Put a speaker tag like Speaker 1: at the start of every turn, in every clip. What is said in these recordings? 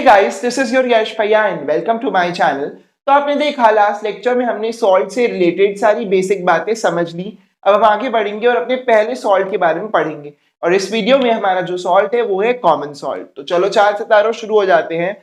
Speaker 1: guys, this is your Yash भैया and welcome to my channel. तो आपने देखा लास्ट लेक्चर में हमने सॉल्ट से रिलेटेड सारी बेसिक बातें समझ ली। अब हम आगे बढ़ेंगे और अपने पहले सॉल्ट के बारे में पढ़ेंगे। और इस वीडियो में हमारा जो सॉल्ट है वो है कॉमन सॉल्ट। तो चलो चार सितारों शुरू हो जाते हैं।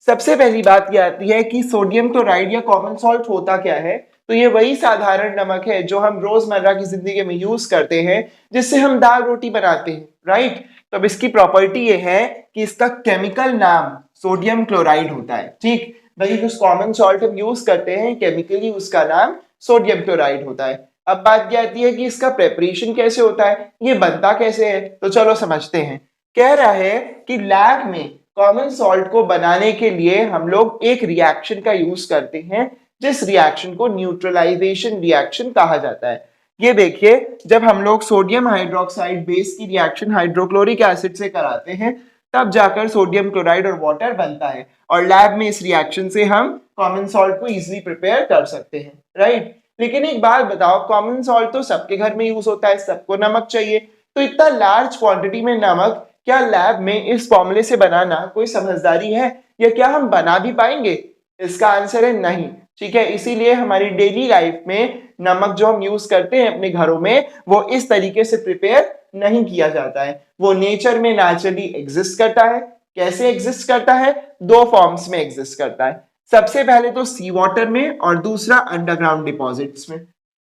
Speaker 1: सबसे पहली बात ये आती है कि सोडियम क्लोराइड या कॉमन सॉल्ट होता क्या है। तो ये वही साधारण नमक है जो हम रोजमर्रा की जिंदगी में यूज करते हैं, जिससे हम दाल रोटी बनाते हैं, राइट। तो अब इसकी प्रॉपर्टी ये है कि इसका केमिकल नाम सोडियम क्लोराइड होता है, ठीक। वही जो कॉमन सॉल्ट हम यूज करते हैं केमिकली उसका नाम सोडियम क्लोराइड होता है। अब बात क्या आती है कि इसका प्रेपरेशन कैसे होता है, ये बनता कैसे है। तो चलो समझते हैं। कह रहा है कि लैब में कॉमन सॉल्ट को बनाने के लिए हम लोग एक रिएक्शन का यूज करते हैं, जिस रिएक्शन को न्यूट्रलाइजेशन रिएक्शन कहा जाता है। ये देखिए, जब हम लोग सोडियम हाइड्रोक्साइड बेस की रिएक्शन हाइड्रोक्लोरिक एसिड से कराते हैं, तब जाकर सोडियम क्लोराइड और वाटर बनता है। और लैब में इस रिएक्शन से हम कॉमन सॉल्ट को इजीली प्रिपेयर कर सकते हैं, राइट। लेकिन एक बात बताओ, कॉमन सॉल्ट तो सबके घर में यूज होता है, सबको नमक चाहिए। तो इतना लार्ज क्वांटिटी में नमक क्या लैब में इस फॉर्मूले से बनाना कोई समझदारी है, या क्या हम बना भी पाएंगे? इसका आंसर है नहीं, ठीक है। इसीलिए हमारी डेली लाइफ में नमक जो हम यूज करते हैं अपने घरों में, वो इस तरीके से प्रिपेयर नहीं किया जाता है। वो नेचर में नेचुरली एग्जिस्ट करता है। कैसे एग्जिस्ट करता है? दो फॉर्म्स में एग्जिस्ट करता है। सबसे पहले तो सी वाटर में और दूसरा अंडरग्राउंड डिपॉजिट्स में।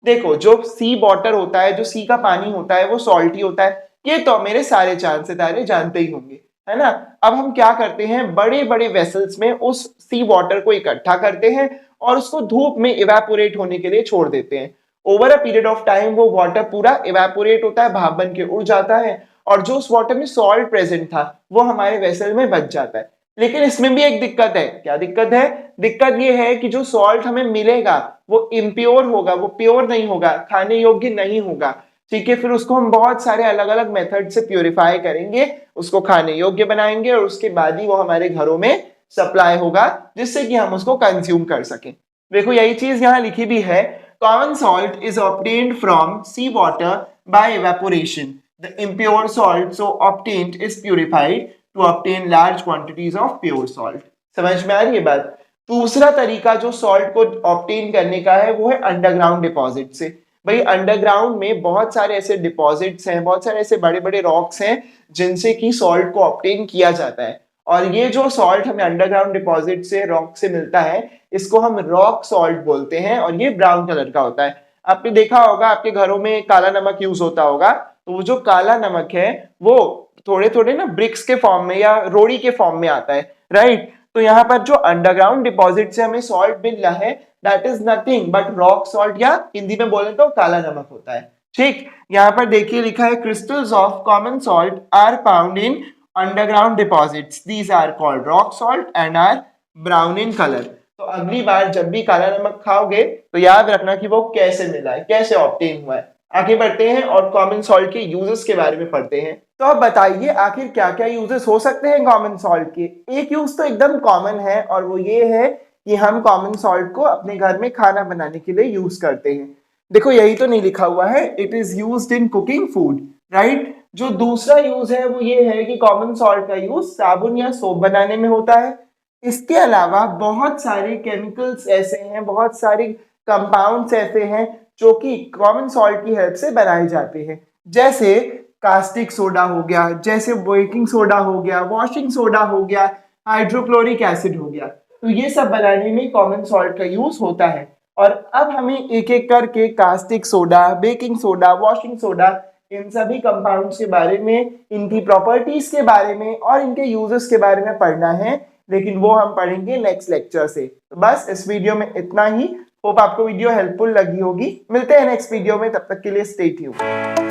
Speaker 1: देखो, जो सी वाटर होता है, जो सी का पानी होता है, वो सॉल्टी होता है। ये तो मेरे सारे चांद सितारे जानते ही होंगे, है ना। अब हम क्या करते हैं, बड़े बड़े वेसल्स में उस सी वाटर को इकट्ठा करते हैं और उसको धूप में इवेपोरेट होने के लिए छोड़ देते हैं। Over a period of time वो वाटर पूरा इवेपोरेट होता है, भाप बन के उड़ जाता है, और जो उस वाटर में सॉल्ट प्रेजेंट था वो हमारे वेसल में बच जाता है। लेकिन इसमें भी एक दिक्कत है। क्या दिक्कत है? दिक्कत ये है कि जो सॉल्ट हमें मिलेगा वो इम्प्योर होगा, वो प्योर नहीं होगा, खाने योग्य नहीं होगा, ठीक है। फिर उसको हम बहुत सारे अलग अलग मेथड से प्योरीफाई करेंगे, उसको खाने योग्य बनाएंगे, और उसके बाद ही वो हमारे घरों में सप्लाई होगा, जिससे कि हम उसको कंज्यूम कर सकें। देखो, यही चीज यहाँ लिखी भी है। Common salt is obtained from sea water by evaporation. The impure salt so obtained is purified to obtain large quantities of pure salt. समझ में आ रही है बात? दूसरा तरीका जो सॉल्ट को ऑब्टेन करने का है वो है अंडरग्राउंड डिपॉजिट से। भाई, अंडरग्राउंड में बहुत सारे ऐसे डिपॉजिट्स हैं, बहुत सारे ऐसे बड़े बड़े रॉक्स हैं जिनसे कि सॉल्ट को ऑब्टेन किया जाता है। और ये जो सॉल्ट हमें अंडरग्राउंड डिपॉजिट से, रॉक से मिलता है, इसको हम रॉक सॉल्ट बोलते हैं, और ये ब्राउन कलर का होता है। आपने देखा होगा आपके घरों में काला नमक यूज होता होगा, तो वो जो काला नमक है वो थोड़े थोड़े ना ब्रिक्स के फॉर्म में या रोड़ी के फॉर्म में आता है, राइट। तो यहाँ पर जो अंडरग्राउंड डिपॉजिट से हमें सॉल्ट मिल रहा है, that is nothing but rock salt, या हिंदी में बोले तो काला नमक होता है, ठीक। यहाँ पर देखिए लिखा है, crystals of common salt are found in underground deposits. These are called rock salt and are brown in colour. तो अगली बार जब भी काला नमक खाओगे तो याद रखना कि वो कैसे मिला है, कैसे ऑब्टेन हुआ है। आगे बढ़ते हैं और कॉमन सॉल्ट के यूजेस के बारे में पढ़ते हैं। तो अब बताइए, आखिर क्या क्या यूजेस हो सकते हैं कॉमन सॉल्ट के। एक यूज तो एकदम कॉमन है, और वो ये है कि हम कॉमन सॉल्ट को अपने घर में खाना बनाने के लिए यूज करते हैं। देखो, यही तो नहीं लिखा हुआ है, it is used in cooking food, right. जो दूसरा यूज है वो ये है कि कॉमन सॉल्ट का यूज साबुन या सोप बनाने में होता है। इसके अलावा बहुत सारे केमिकल्स ऐसे हैं, बहुत सारे कंपाउंड्स ऐसे हैं जो कि कॉमन सॉल्ट की हेल्प से बनाए जाते हैं। जैसे कास्टिक सोडा हो गया, जैसे बेकिंग सोडा हो गया, वॉशिंग सोडा हो गया, हाइड्रोक्लोरिक एसिड हो गया। तो ये सब बनाने में कॉमन सॉल्ट का यूज होता है। और अब हमें एक एक करके caustic soda, baking soda, washing soda, इन सभी कंपाउंड्स के बारे में, इनकी प्रॉपर्टीज के बारे में और इनके यूजेस के बारे में पढ़ना है। लेकिन वो हम पढ़ेंगे नेक्स्ट लेक्चर से। तो बस इस वीडियो में इतना ही। होप आपको वीडियो हेल्पफुल लगी होगी। मिलते हैं नेक्स्ट वीडियो में, तब तक के लिए स्टे ट्यून्ड।